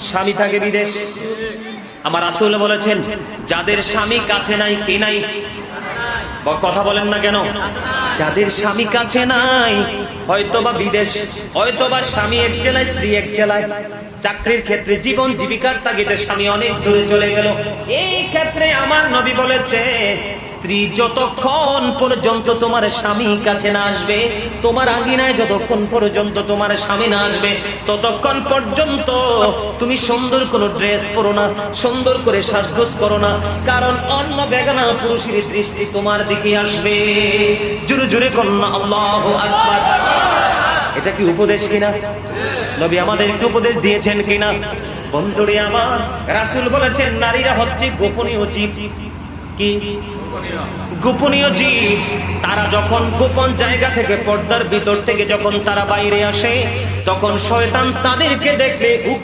স্বামী থাকে বিদেশ। আমার রাসূল বলেছেন, যাদের স্বামী কাছে নাই, কে নাই? কথা বলেন না কেন? যাদের স্বামী কাছে নাই, হয়তোবা বিদেশ, হয়তোবা স্বামী এক জেলায়, স্ত্রী এক জেলায়, চাকরির ক্ষেত্রে, জীবন জীবিকার তাগিদে স্বামী অনেক দূরে চলে গেল। এই ক্ষেত্রে আমার নবী বলেছে, স্ত্রী যতক্ষণ পর্যন্ত তোমার স্বামী কাছে না আসবে, তোমার আঙিনায় যতক্ষণ পর্যন্ত তোমার স্বামী না আসবে, ততক্ষণ পর্যন্ত তুমি সুন্দর কোনো ড্রেস পরো না, সুন্দর করে সাজগোজ করো না, কারণ অন্য বেগানা পুরুষের দৃষ্টি তোমার দিকে আসবে। জোরে জোরে কন্যা আল্লাহু আকবার। এটা কি উপদেশ কিনা? নবী আমাদেরকে উপদেশ দিয়েছেন কিনা? বন্ধুরে আমার, রাসূল বলেছেন, নারীরা হচ্ছে গোপনীয় জীব। কি গোপনীয় জীব? তারা যখন গোপন জায়গা থেকে, পর্দার ভিতর থেকে যখন তারা বাইরে আসে, তখন শয়তান তাদেরকে দেখলে